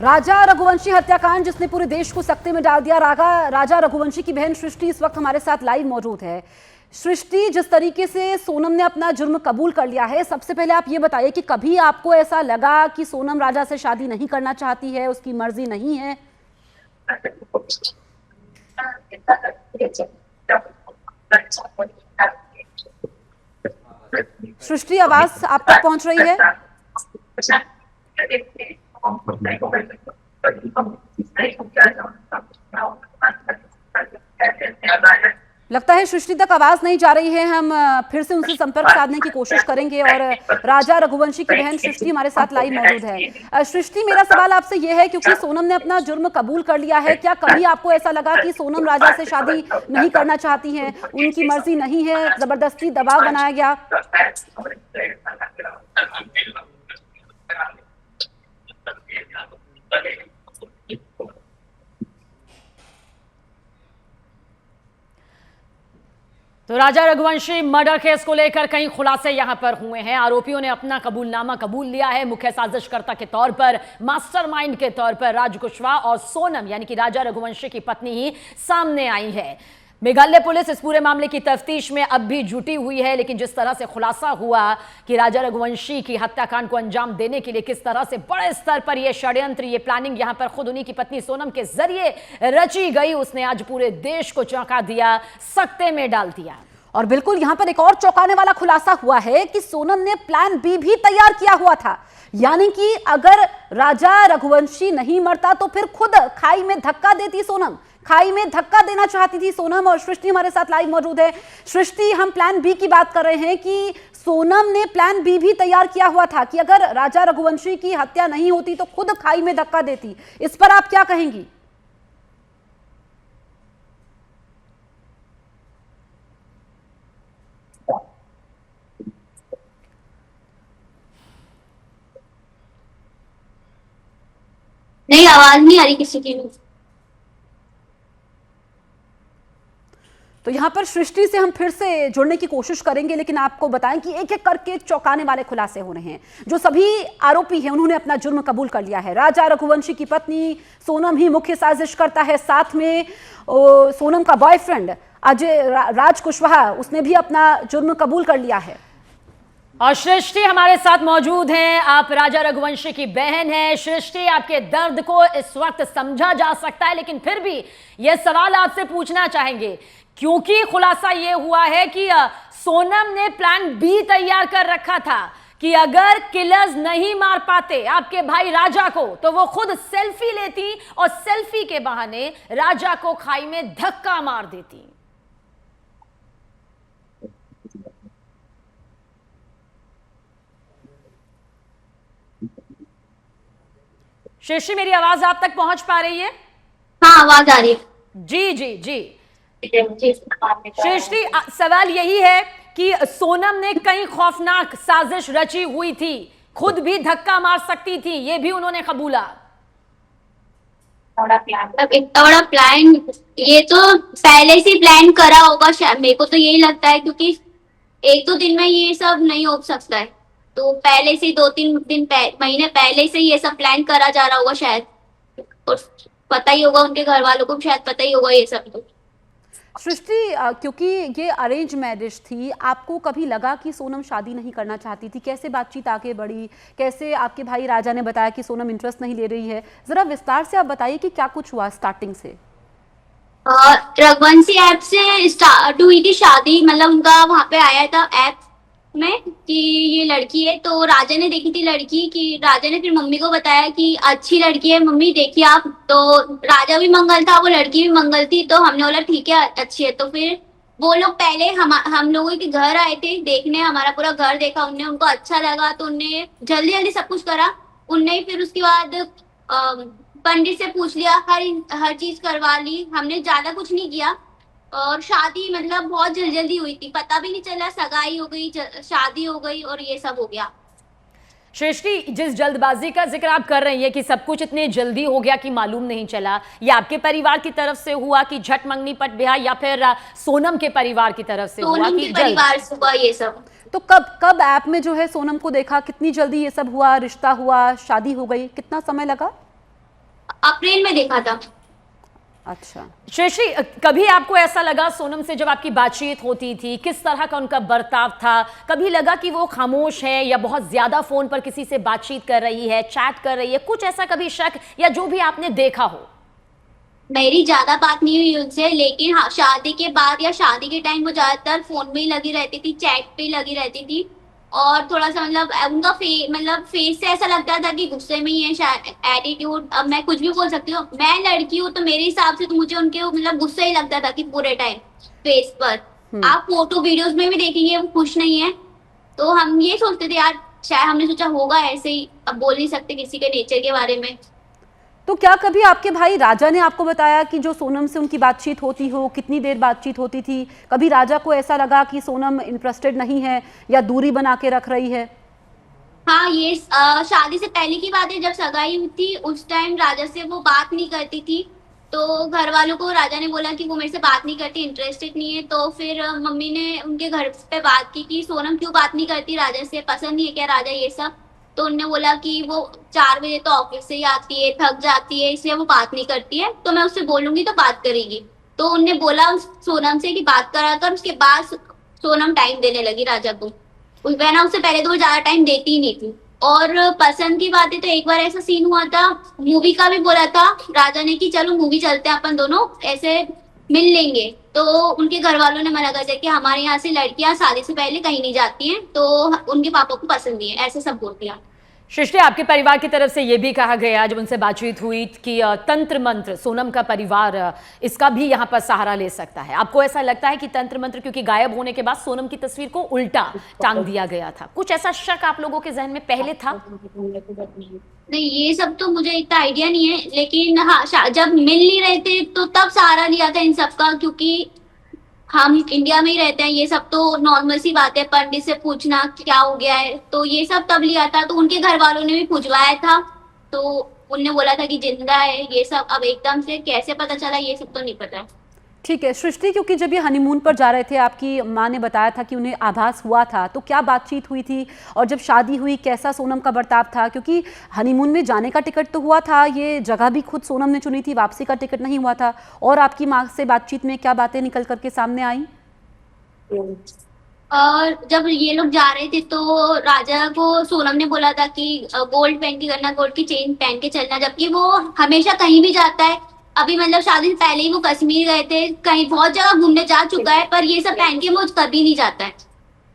राजा रघुवंशी हत्याकांड जिसने पूरे देश को सकते में डाल दिया। राजा रघुवंशी की बहन सृष्टि इस वक्त हमारे साथ लाइव मौजूद है। सृष्टि, जिस तरीके से सोनम ने अपना जुर्म कबूल कर लिया है, सबसे पहले आप ये बताइए कि कभी आपको ऐसा लगा कि सोनम राजा से शादी नहीं करना चाहती है, उसकी मर्जी नहीं है? सृष्टि, आवाज आप तक पहुंच रही है? लगता है सृष्टि तक आवाज नहीं जा रही है। हम फिर से उनसे संपर्क साधने की कोशिश करेंगे। और राजा रघुवंशी की बहन सृष्टि हमारे साथ लाइव मौजूद है। सृष्टि, मेरा सवाल आपसे यह है, क्योंकि सोनम ने अपना जुर्म कबूल कर लिया है, क्या कभी आपको ऐसा लगा कि सोनम राजा से शादी नहीं करना चाहती हैं, उनकी मर्जी नहीं है, जबरदस्ती दबाव बनाया गया? तो राजा रघुवंशी मर्डर केस को लेकर कई खुलासे यहां पर हुए हैं। आरोपियों ने अपना कबूलनामा कबूल लिया है। मुख्य साजिशकर्ता के तौर पर, मास्टरमाइंड के तौर पर राज कुशवाहा और सोनम यानी कि राजा रघुवंशी की पत्नी ही सामने आई है। मेघालय पुलिस इस पूरे मामले की तफ्तीश में अब भी जुटी हुई है, लेकिन जिस तरह से खुलासा हुआ कि राजा रघुवंशी की हत्याकांड को अंजाम देने के लिए किस तरह से बड़े स्तर पर यह षड्यंत्र, ये प्लानिंग यहां पर खुद उन्हीं की पत्नी सोनम के जरिए रची गई, उसने आज पूरे देश को चौंका दिया, सकते में डाल दिया। और बिल्कुल यहां पर एक और चौंकाने वाला खुलासा हुआ है कि सोनम ने प्लान बी भी तैयार किया हुआ था। यानी कि अगर राजा रघुवंशी नहीं मरता तो फिर खुद खाई में धक्का देती सोनम, खाई में धक्का देना चाहती थी सोनम। और सृष्टि हमारे साथ लाइव मौजूद है। सृष्टि, हम प्लान बी की बात कर रहे हैं कि सोनम ने प्लान बी भी तैयार किया हुआ था कि अगर राजा रघुवंशी की हत्या नहीं होती तो खुद खाई में धक्का देती। इस पर आप क्या कहेंगी? नहीं, आवाज नहीं आ रही किसी की। तो यहां पर सृष्टि से हम फिर से जुड़ने की कोशिश करेंगे, लेकिन आपको बताएं कि एक एक करके चौंकाने वाले खुलासे हो रहे हैं। जो सभी आरोपी हैं उन्होंने अपना जुर्म कबूल कर लिया है। राजा रघुवंशी की पत्नी सोनम ही मुख्य साजिश करता है, साथ में सोनम का बॉयफ्रेंड अजय राज कुशवाहा, उसने भी अपना जुर्म कबूल कर लिया है। और सृष्टि हमारे साथ मौजूद हैं। आप राजा रघुवंशी की बहन हैं। सृष्टि, आपके दर्द को इस वक्त समझा जा सकता है, लेकिन फिर भी यह सवाल आपसे पूछना चाहेंगे, क्योंकि खुलासा यह हुआ है कि सोनम ने प्लान बी तैयार कर रखा था कि अगर किलर्स नहीं मार पाते आपके भाई राजा को तो वो खुद सेल्फी लेती और सेल्फी के बहाने राजा को खाई में धक्का मार देती। सृष्टि, मेरी आवाज आप तक पहुंच पा रही है? हाँ, आवाज आ रही है। जी जी जी। सृष्टि, सवाल यही है कि सोनम ने कई खौफनाक साजिश रची हुई थी, खुद भी धक्का मार सकती थी, यह भी उन्होंने कबूला। इतना बड़ा प्लान, ये तो पहले से प्लान करा होगा शायद, मेरे को तो यही लगता है, क्योंकि एक दो दिन में ये सब नहीं हो सकता है। तो पहले से 2-3 महीने पहले से ये सब प्लान करा जा रहा होगा शायद, और पता ही होगा उनके घर वालों को, शायद पता ही होगा ये सब। तो सृष्टि, क्योंकि ये अरेंज मैरिज थी, आपको कभी लगा कि सोनम शादी नहीं करना चाहती थी? कैसे बातचीत आगे बढ़ी? कैसे आपके भाई राजा ने बताया कि सोनम इंटरेस्ट नहीं ले रही है? जरा विस्तार से आप बताइए कि क्या कुछ हुआ स्टार्टिंग से। रघुवंशी ऐप से स्टार्ट हुई थी शादी, मतलब उनका वहां पे आया था ऐप में कि ये लड़की है। तो राजा ने देखी थी लड़की, कि राजा ने फिर मम्मी को बताया कि अच्छी लड़की है मम्मी, देखिए आप। तो राजा भी मंगल था, वो लड़की भी मंगल थी। तो हमने बोला ठीक है, अच्छी है। तो फिर वो लोग पहले हम लोगों के घर आए थे देखने, हमारा पूरा घर देखा उनने, उनको अच्छा लगा तो उनने जल्दी जल्दी सब कुछ करा। उनने फिर उसके बाद पंडित से पूछ लिया, हर चीज करवा ली, हमने ज्यादा कुछ नहीं किया। और शादी मतलब बहुत जल्दी हुई थी, पता भी नहीं चला, सगाई हो गई, शादी हो गई और ये सब हो गया। सृष्टि, जिस जल्दबाजी का जिक्र आप कर रही है कि सब कुछ इतने जल्दी हो गया कि मालूम नहीं चला, ये आपके परिवार की तरफ से हुआ कि झट मंगनी पट ब्याह, या फिर सोनम के परिवार की तरफ से हुआ? सोनम के परिवार से हुआ ये सब। तो कब ऐप में जो है सोनम को देखा, कितनी जल्दी ये सब हुआ, रिश्ता हुआ, शादी हो गई, कितना समय लगा? अप्रैल में देखा था। अच्छा, श्रेष्ठी, कभी आपको ऐसा लगा सोनम से जब आपकी बातचीत होती थी, किस तरह का उनका बर्ताव था? कभी लगा कि वो खामोश है या बहुत ज्यादा फोन पर किसी से बातचीत कर रही है, चैट कर रही है, कुछ ऐसा कभी शक या जो भी आपने देखा हो? मेरी ज्यादा बात नहीं हुई उनसे, लेकिन हाँ, शादी के बाद या शादी के टाइम वो ज्यादातर फोन में ही लगी रहती थी, चैट पे ही लगी रहती थी। और थोड़ा सा मतलब उनका मतलब फेस से ऐसा लगता था कि गुस्से में ही है शायद, एटीट्यूड। अब मैं कुछ भी बोल सकती हूँ, मैं लड़की हूँ तो मेरे हिसाब से तो मुझे उनके मतलब गुस्सा ही लगता था कि पूरे टाइम फेस पर। आप फोटो वीडियोस में भी देखेंगे वो खुश नहीं है। तो हम ये सोचते थे यार, शायद हमने सोचा होगा ऐसे ही, अब बोल नहीं सकते किसी के नेचर के बारे में। तो क्या कभी आपके भाई राजा ने आपको बताया कि जो सोनम से उनकी बातचीत होती हो, कितनी देर बातचीत होती थी? कभी राजा को ऐसा लगा कि सोनम इंटरेस्टेड नहीं है या दूरी बना के रख रही है? हाँ, ये शादी से पहले की बात है, जब सगाई हुई थी उस टाइम राजा से वो बात नहीं करती थी। तो घर वालों को राजा ने बोला कि वो मेरे से बात नहीं करती, इंटरेस्टेड नहीं है। तो फिर मम्मी ने उनके घर पे बात की कि सोनम क्यों बात नहीं करती राजा से, पसंद नहीं है क्या राजा ये सब? तो उन्होंने बोला कि वो 4 बजे तो ऑफिस से ही आती है, थक जाती है, इसलिए वो बात नहीं करती है। तो मैं उससे बोलूंगी तो बात करेगी। तो उनने बोला सोनम से कि बात करा कर। उसके बाद सोनम टाइम देने लगी राजा को। वरना उससे पहले तो वो ज्यादा टाइम देती ही नहीं थी। और पसंद की बात है तो एक बार ऐसा सीन हुआ था, मूवी का भी बोला था राजा ने कि चलो मूवी चलते हैं अपन दोनों, ऐसे मिल लेंगे। तो उनके घर वालों ने मना कर दिया कि हमारे यहाँ से लड़कियां शादी से पहले कहीं नहीं जाती हैं, तो उनके पापा को पसंद नहीं है, ऐसे सब बोल दिया। सृष्टि, आपके परिवार की तरफ से यह भी कहा गया जब उनसे बातचीत हुई कि तंत्र मंत्र सोनम का परिवार इसका भी यहाँ पर सहारा ले सकता है। आपको ऐसा लगता है कि तंत्र मंत्र क्योंकि गायब होने के बाद सोनम की तस्वीर को उल्टा टांग दिया गया था, कुछ ऐसा शक आप लोगों के जहन में पहले था? नहीं, ये सब तो मुझे इतना आइडिया नहीं है, लेकिन हाँ, जब मिल नहीं रहे थे तो तब सहारा लिया था इन सब का, क्योंकि हम इंडिया में ही रहते हैं। ये सब तो नॉर्मल सी बात है, पंडित से पूछना क्या हो गया है, तो ये सब तब लिया था। तो उनके घर वालों ने भी पूछवाया था, तो उनने बोला था कि जिंदा है। ये सब अब एकदम से कैसे पता चला, ये सब तो नहीं पता। ठीक है सृष्टि, क्योंकि जब ये हनीमून पर जा रहे थे आपकी माँ ने बताया था कि उन्हें आभास हुआ था, तो क्या बातचीत हुई थी? और जब शादी हुई कैसा सोनम का बर्ताव था? क्योंकि हनीमून में जाने का टिकट तो हुआ था, ये जगह भी खुद सोनम ने चुनी थी, वापसी का टिकट नहीं हुआ था। और आपकी माँ से बातचीत में क्या बातें निकल करके सामने आई? और जब ये लोग जा रहे थे तो राजा को सोनम ने बोला था कि गोल्ड पहन के करना, गोल्ड की चेन पहन के चलना, जबकि वो हमेशा कहीं भी जाता है। अभी मतलब शादी से पहले ही वो कश्मीर गए थे, कहीं बहुत जगह घूमने जा चुका है, पर ये सब पहन के वो कभी नहीं जाता है।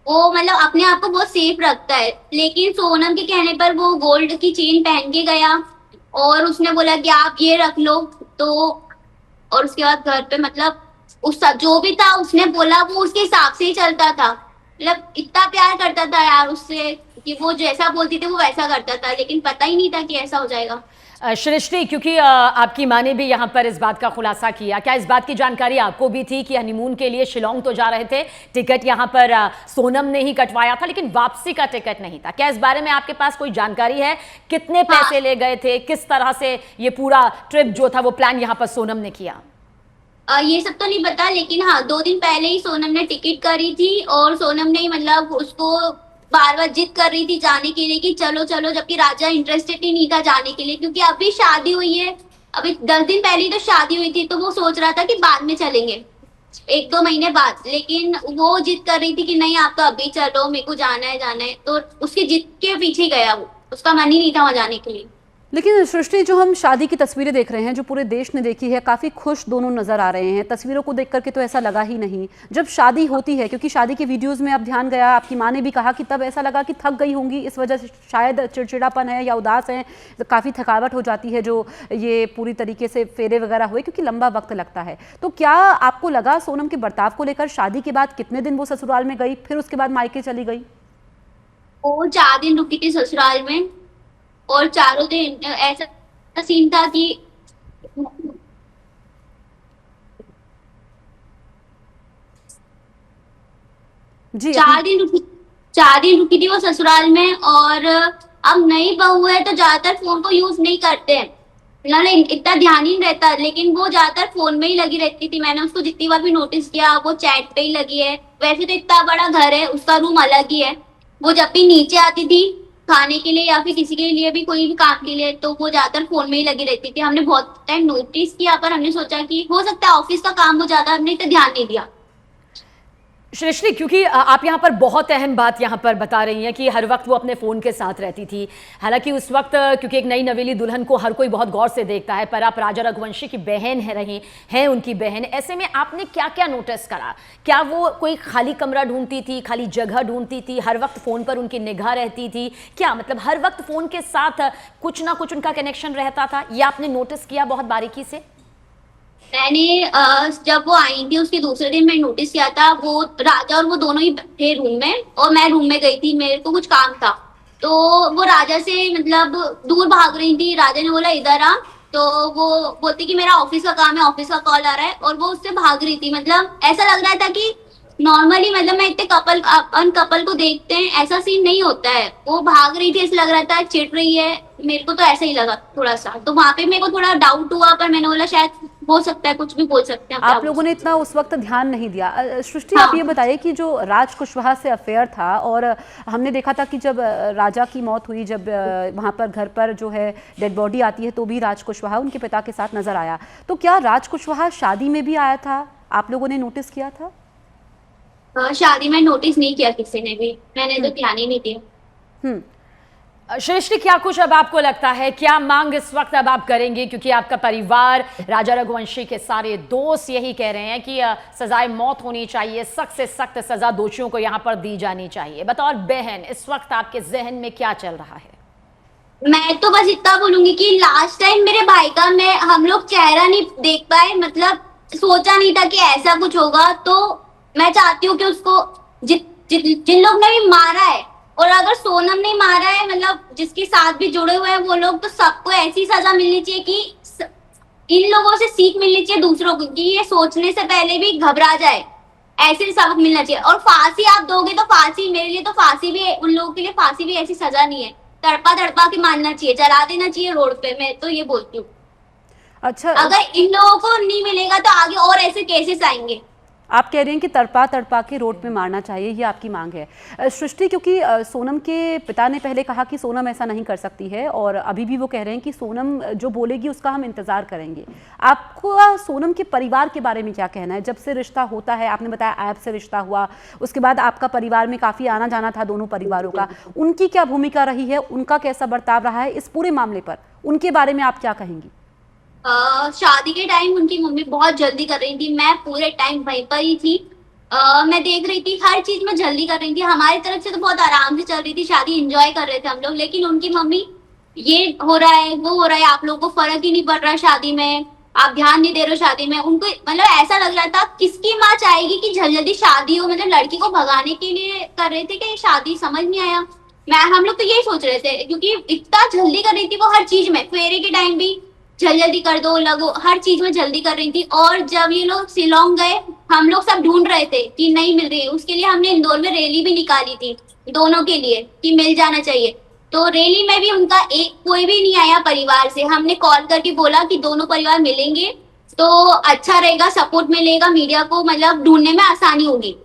वो मतलब अपने आप को बहुत सेफ रखता है। लेकिन सोनम के कहने पर वो गोल्ड की चेन पहन के गया और उसने बोला कि आप ये रख लो। तो और उसके बाद घर पे मतलब उस जो भी था उसने बोला वो उसके हिसाब से ही चलता था। मतलब इतना प्यार करता था यार उससे कि वो जैसा बोलती थी वो वैसा करता था, लेकिन पता ही नहीं था कि ऐसा हो जाएगा। सृष्टि, क्योंकि आपकी माँ ने भी यहाँ पर इस बात का खुलासा किया, क्या इस बात की जानकारी आपको भी थी कि हनीमून के लिए शिलोंग तो जा रहे थे, टिकट यहाँ पर सोनम ने ही कटवाया था लेकिन वापसी का टिकट नहीं था? क्या इस बारे में आपके पास कोई जानकारी है? कितने पैसे ले गए थे? किस तरह से ये पूरा ट्रिप जो था वो प्लान यहाँ पर सोनम ने किया? ये सब तो नहीं पता, लेकिन हाँ 2 दिन पहले ही सोनम ने टिकट करी थी और सोनम ने मतलब उसको बार बार जिद कर रही थी जाने के लिए कि चलो चलो, जबकि राजा इंटरेस्टेड ही नहीं था जाने के लिए, क्योंकि अभी शादी हुई है। अभी 10 दिन पहले ही तो शादी हुई थी, तो वो सोच रहा था कि बाद में चलेंगे 1-2 महीने बाद। लेकिन वो जिद कर रही थी कि नहीं आप तो अभी चलो, मेरे को जाना है। तो उसकी जिद के पीछे ही गया वो, उसका मन ही नहीं था वहां जाने के लिए। लेकिन सृष्टि, जो हम शादी की तस्वीरें देख रहे हैं जो पूरे देश ने देखी है, काफ़ी खुश दोनों नज़र आ रहे हैं। तस्वीरों को देख करके तो ऐसा लगा ही नहीं। जब शादी होती है, क्योंकि शादी के वीडियोस में अब ध्यान गया, आपकी माँ ने भी कहा कि तब ऐसा लगा कि थक गई होंगी, इस वजह से शायद चिड़चिड़ापन है या उदास है, काफ़ी थकावट हो जाती है जो ये पूरी तरीके से फेरे वगैरह हुए, क्योंकि लंबा वक्त लगता है। तो क्या आपको लगा सोनम के बर्ताव को लेकर? शादी के बाद कितने दिन वो ससुराल में गई, फिर उसके बाद मायके चली गई? वो 4 दिन रुकी थी ससुराल में, और 4 दिन ऐसा सीन था कि जी 4 दिन रुकी थी वो ससुराल में। और अब नई बहू है तो ज्यादातर फोन को यूज नहीं करते, मतलब इतना ध्यान ही नहीं रहता, लेकिन वो ज्यादातर फोन में ही लगी रहती थी। मैंने उसको जितनी बार भी नोटिस किया वो चैट पे ही लगी है। वैसे तो इतना बड़ा घर है, उसका रूम अलग ही है। वो जब भी नीचे आती थी खाने के लिए या फिर किसी के लिए भी कोई भी काम के लिए, तो वो ज्यादातर फोन में ही लगी रहती थी। हमने बहुत टाइम नोटिस किया, पर हमने सोचा कि हो सकता है ऑफिस का काम हो ज्यादा, हमने इतना ध्यान नहीं दिया। सृष्टि, क्योंकि आप यहाँ पर बहुत अहम बात यहाँ पर बता रही हैं कि हर वक्त वो अपने फ़ोन के साथ रहती थी। हालांकि उस वक्त क्योंकि एक नई नवेली दुल्हन को हर कोई बहुत गौर से देखता है, पर आप राजा रघुवंशी की बहन है, रही हैं उनकी बहन, ऐसे में आपने क्या क्या नोटिस करा? क्या वो कोई खाली कमरा ढूंढती थी, खाली जगह ढूंढती थी, हर वक्त फ़ोन पर उनकी निगाह रहती थी? क्या मतलब हर वक्त फ़ोन के साथ कुछ ना कुछ उनका कनेक्शन रहता था, या आपने नोटिस किया बहुत बारीकी से? मैंने जब वो आई थी उसके दूसरे दिन मैं नोटिस किया था, वो राजा और वो दोनों ही थे रूम में, और मैं रूम में गई थी, मेरे को कुछ काम था, तो वो राजा से मतलब दूर भाग रही थी। राजा ने बोला इधर आ, तो वो बोलती कि मेरा ऑफिस का काम है, ऑफिस का कॉल आ रहा है, और वो उससे भाग रही थी। मतलब ऐसा लग रहा था कि नॉर्मली मतलब मैं इतने कपल को देखते हैं, ऐसा सीन नहीं होता है। वो भाग रही थी, ऐसा लग रहा था चिढ़ रही है, मेरे को तो ऐसा ही लगा थोड़ा सा। तो वहां पे मेरे को थोड़ा डाउट हुआ, पर मैंने बोला शायद हो सकता है, कुछ भी बोल सकते हैं। आप लोगों ने इतना उस वक्त ध्यान नहीं दिया। सृष्टि, आप ये बताइए कि जो राज कुशवाहा से अफेयर था, और हमने देखा था कि जब राजा की मौत हुई, जब वहां पर घर पर जो है डेड बॉडी आती है, तो भी राज कुशवाहा उनके पिता के साथ नजर आया। तो क्या राज कुशवाहा शादी में भी आया था? आप लोगों ने नोटिस किया था? शादी में नोटिस नहीं किया किसी ने भी, मैंने तो ध्यान ही नहीं दिया। सृष्टि, क्या कुछ अब आपको लगता है, क्या मांग इस वक्त अब आप करेंगे? क्योंकि आपका परिवार, राजा रघुवंशी के सारे दोस्त यही कह रहे हैं कि सजाए मौत होनी चाहिए, सख्त से सख्त सजा दोषियों को यहाँ पर दी जानी चाहिए। बतौर बहन इस वक्त आपके जहन में क्या चल रहा है? मैं तो बस इतना बोलूंगी कि लास्ट टाइम मेरे भाई का हम लोग चेहरा नहीं देख पाए, मतलब सोचा नहीं था कि ऐसा कुछ होगा। तो मैं चाहती हूँ कि उसको जिन लोग ने भी मारा है, और अगर सोनम ने मारा है, मतलब जिसके साथ भी जुड़े हुए हैं वो लोग, तो सबको ऐसी सजा मिलनी चाहिए कि इन लोगों से सीख मिलनी चाहिए दूसरों को, कि ये सोचने से पहले भी घबरा जाए, ऐसे सबक मिलना चाहिए। और फांसी आप दोगे तो फांसी, मेरे लिए तो फांसी भी, उन लोगों के लिए फांसी भी ऐसी सजा नहीं है, तड़पा तड़पा के मारना चाहिए, जला देना चाहिए रोड पे। मैं तो ये बोलती हूँ। अच्छा, अगर इन लोगों को नहीं मिलेगा तो आगे और ऐसे केसेस आएंगे। आप कह रहे हैं कि तड़पा तड़पा के रोड पे मारना चाहिए, ये आपकी मांग है। सृष्टि, क्योंकि सोनम के पिता ने पहले कहा कि सोनम ऐसा नहीं कर सकती है, और अभी भी वो कह रहे हैं कि सोनम जो बोलेगी उसका हम इंतज़ार करेंगे। आपको सोनम के परिवार के बारे में क्या कहना है? जब से रिश्ता होता है, आपने बताया ऐप से रिश्ता हुआ, उसके बाद आपका परिवार में काफ़ी आना जाना था दोनों परिवारों का, उनकी क्या भूमिका रही है, उनका कैसा बर्ताव रहा है इस पूरे मामले पर, उनके बारे में आप क्या कहेंगी? शादी के टाइम उनकी मम्मी बहुत जल्दी कर रही थी, मैं पूरे टाइम वहीं पर ही थी। मैं देख रही थी, हर चीज में जल्दी कर रही थी। हमारी तरफ से तो बहुत आराम से चल रही थी शादी, एंजॉय कर रहे थे हम लोग, लेकिन उनकी मम्मी ये हो रहा है, वो हो रहा है, आप लोगों को फर्क ही नहीं पड़ रहा शादी में, आप ध्यान नहीं दे रहे हो शादी में। उनको मतलब ऐसा लग रहा था किसकी माँ चाहेगी कि जल्दी शादी हो, मतलब लड़की को भगाने के लिए कर रहे थे कि शादी, समझ नहीं आया। हम लोग तो यही सोच रहे थे, क्योंकि इतना जल्दी कर रही थी वो, हर चीज में, फेरे के टाइम भी जल्दी कर दो, लगो, हर चीज में जल्दी कर रही थी। और जब ये लोग शिलोंग गए, हम लोग सब ढूंढ रहे थे कि नहीं मिल रही है, उसके लिए हमने इंदौर में रैली भी निकाली थी दोनों के लिए कि मिल जाना चाहिए। तो रैली में भी उनका कोई भी नहीं आया परिवार से। हमने कॉल करके बोला कि दोनों परिवार मिलेंगे तो अच्छा रहेगा, सपोर्ट मिलेगा मीडिया को, मतलब ढूंढने में आसानी होगी।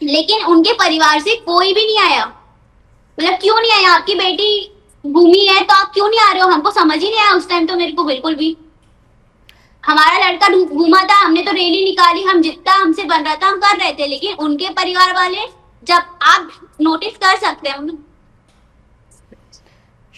लेकिन उनके परिवार से कोई भी नहीं आया। मतलब क्यों नहीं आया? आपकी बेटी भूमि है तो आप क्यों नहीं आ रहे हो? हमको समझ ही नहीं आया उस टाइम तो, मेरे को बिल्कुल भी। हमारा लड़का घूमा था, हमने तो रैली निकाली, हम जितना हमसे बन रहा था हम कर रहे थे, लेकिन उनके परिवार वाले, जब आप नोटिस कर सकते हैं।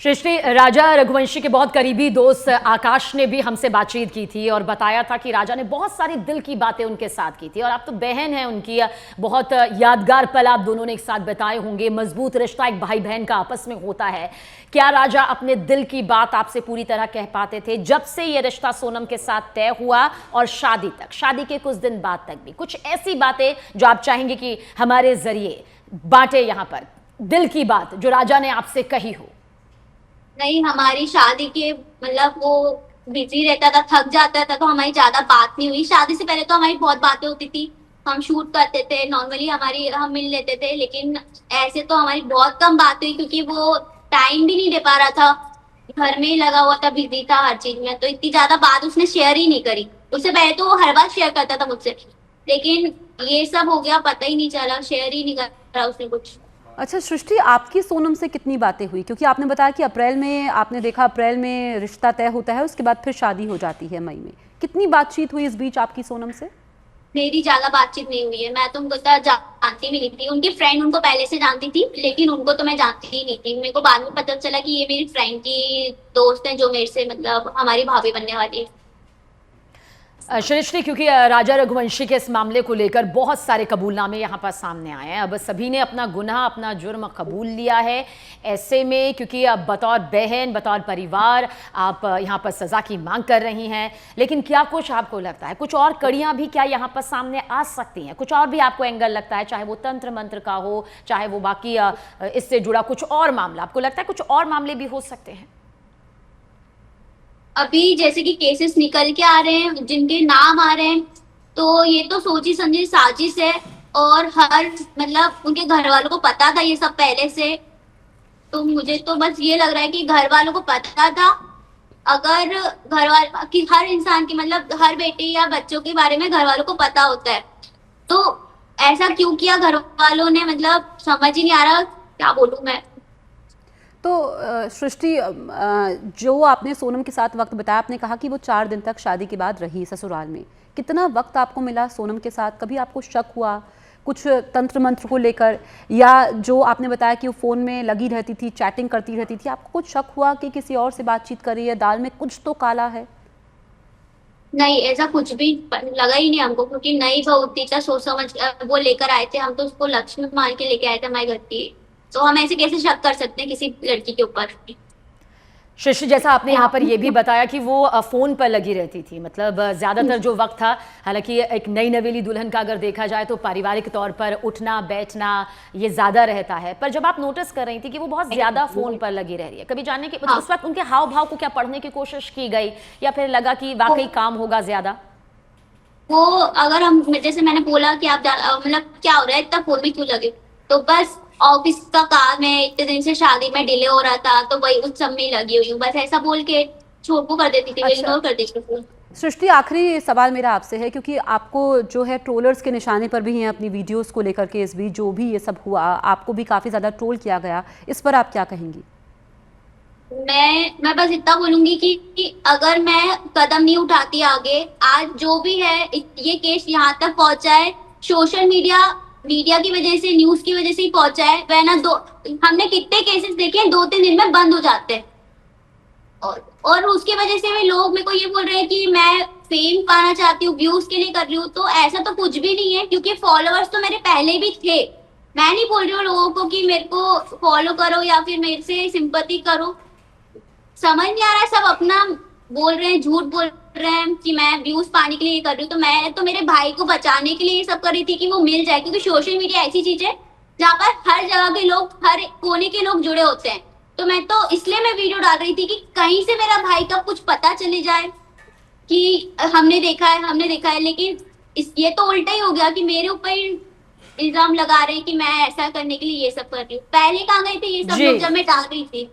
सृष्टि, राजा रघुवंशी के बहुत करीबी दोस्त आकाश ने भी हमसे बातचीत की थी और बताया था कि राजा ने बहुत सारी दिल की बातें उनके साथ की थी, और आप तो बहन हैं उनकी, बहुत यादगार पल आप दोनों ने एक साथ बिताए होंगे। मजबूत रिश्ता एक भाई बहन का आपस में होता है। क्या राजा अपने दिल की बात आपसे पूरी तरह कह पाते थे? जब से ये रिश्ता सोनम के साथ तय हुआ और शादी तक, शादी के कुछ दिन बाद तक भी, कुछ ऐसी बातें जो आप चाहेंगे कि हमारे जरिए बांटे यहाँ पर, दिल की बात जो राजा ने आपसे कही हो? नहीं, हमारी शादी के मतलब वो बिजी रहता था, थक जाता था, तो हमारी ज्यादा बात नहीं हुई। शादी से पहले तो हमारी बहुत बातें होती थी, हम शूट करते थे, नॉर्मली हम मिल लेते थे, लेकिन ऐसे तो हमारी बहुत कम बात हुई, क्योंकि वो टाइम भी नहीं दे पा रहा था, घर में ही लगा हुआ था, बिजी था हर चीज में, तो इतनी ज्यादा बात उसने शेयर ही नहीं करी। उससे पहले तो वो हर बात शेयर करता था मुझसे, लेकिन ये सब हो गया, पता ही नहीं चला, शेयर ही नहीं करा उसने कुछ। अच्छा सृष्टि, आपकी सोनम से कितनी बातें हुई? क्योंकि आपने बताया कि अप्रैल में आपने देखा, अप्रैल में रिश्ता तय होता है, उसके बाद फिर शादी हो जाती है मई में। कितनी बातचीत हुई इस बीच आपकी सोनम से? मेरी ज्यादा बातचीत नहीं हुई है, मैं तो उनको इतना जानती भी नहीं थी। उनकी फ्रेंड उनको पहले से जानती थी, लेकिन उनको तो मैं जानती ही नहीं थी। मेरे को बाद में पता चला कि ये मेरी फ्रेंड की दोस्त है, जो मेरे से मतलब हमारी भाभी बनने वाली है। सृष्टि, क्योंकि राजा रघुवंशी के इस मामले को लेकर बहुत सारे कबूलनामे यहाँ पर सामने आए हैं। अब सभी ने अपना गुनाह, अपना जुर्म कबूल लिया है। ऐसे में क्योंकि अब बतौर बहन, बतौर परिवार आप यहाँ पर सज़ा की मांग कर रही हैं, लेकिन क्या कुछ आपको लगता है कुछ और कड़ियाँ भी क्या यहाँ पर सामने आ सकती हैं? कुछ और भी आपको एंगल लगता है, चाहे वो तंत्र मंत्र का हो, चाहे वो बाकी इससे जुड़ा कुछ और मामला, आपको लगता है कुछ और मामले भी हो सकते हैं? अभी जैसे कि केसेस निकल के आ रहे हैं, जिनके नाम आ रहे हैं, तो ये तो सोची समझी साजिश है। और हर मतलब उनके घर वालों को पता था ये सब पहले से। तो मुझे तो बस ये लग रहा है कि घर वालों को पता था। अगर घर वाले कि हर इंसान की मतलब हर बेटे या बच्चों के बारे में घर वालों को पता होता है, तो ऐसा क्यों किया घर वालों ने? मतलब समझ ही नहीं आ रहा, क्या बोलूं मैं। तो सृष्टि, जो आपने सोनम के साथ वक्त बताया, आपने कहा कि वो 4 दिन तक शादी के बाद रही ससुराल में। कितना वक्त आपको मिला सोनम के साथ? कभी आपको शक हुआ कुछ तंत्र मंत्र को लेकर, या जो आपने बताया कि वो फ़ोन में लगी रहती थी, चैटिंग करती रहती थी, आपको कुछ शक हुआ कि किसी और से बातचीत कर रही है, दाल में कुछ तो काला है? नहीं, ऐसा कुछ भी लगा ही नहीं हमको, क्योंकि नई बहू थी, इतना सोच समझ वो लेकर आए थे। हम तो उसको लक्ष्मी मान के लेके आए थे हमारे घर की। तो हम ऐसे कैसे शक कर सकते हैं किसी लड़की के ऊपर? शिष्य, जैसा आपने यहाँ पर ये भी बताया कि वो फ़ोन पर लगी रहती थी, मतलब ज़्यादातर जो वक्त था, हालांकि एक नई नवेली दुल्हन का अगर देखा जाए तो पारिवारिक तौर पर उठना बैठना ये ज़्यादा रहता है, पर जब आप नोटिस कर रही थी कि वो बहुत ज़्यादा फ़ोन पर लगी रह रही है, कभी जानने की मतलब उस वक्त उनके हाव भाव को क्या पढ़ने की कोशिश की गई, या फिर लगा कि वाकई काम होगा ज़्यादा? वो अगर हम जैसे मैंने बोला कि आप मतलब क्या हो रहा है, इतना फोन में क्यों लगे, तो बस ऑफिस का काम है, इतने दिन से शादी में डिले हो रहा था, तो वही उस सब में लगी हुई हूँ, बस ऐसा बोल के छोड़ को कर देती थी। अच्छा। इग्नोर कर देती थी। सृष्टि, आखिरी सवाल मेरा आपसे है, क्योंकि आपको जो है ट्रोलर्स के निशाने पर भी हैं अपनी वीडियोस को लेकर के। इस बीच जो भी ये सब हुआ, आपको भी काफ़ी ज़्यादा ट्रोल किया गया, इस पर आप क्या कहेंगी? मैं बस इतना बोलूंगी कि अगर मैं कदम नहीं उठाती आगे, आज जो भी है ये केस यहाँ तक पहुंचा है, सोशल मीडिया की वजह से, न्यूज की वजह से ही पहुंचा है। वरना हमने कितने केसेस देखे हैं 2-3 दिन में बंद हो जाते हैं। और उसकी वजह से भी लोग मेरे को ये बोल रहे हैं कि मैं फेम पाना चाहती हूँ, व्यूज के लिए कर रही हूँ। तो ऐसा तो कुछ भी नहीं है, क्योंकि फॉलोअर्स तो मेरे पहले भी थे। मैं नहीं बोल रही हूँ लोगों को कि मेरे को फॉलो करो या फिर मेरे से सिंपैथी करो। समझ नहीं आ रहा है, सब अपना बोल रहे हैं, झूठ बोल रहे हैं कि मैं व्यूज पाने के लिए ये कर रही हूँ। तो मैं तो मेरे भाई को बचाने के लिए ये सब कर रही थी कि वो मिल जाए, क्योंकि सोशल मीडिया ऐसी चीज है जहाँ पर हर जगह के लोग, हर कोने के लोग जुड़े होते हैं। तो मैं तो इसलिए मैं वीडियो डाल रही थी कि कहीं से मेरा भाई का कुछ पता चले जाए कि हमने देखा है। लेकिन ये तो उल्टा ही हो गया कि मेरे ऊपर इल्जाम लगा रहे हैं कि मैं ऐसा करने के लिए ये सब कर रही हूँ। पहले कहाँ गए थे ये सब लोग जब मैं डाल रही थी?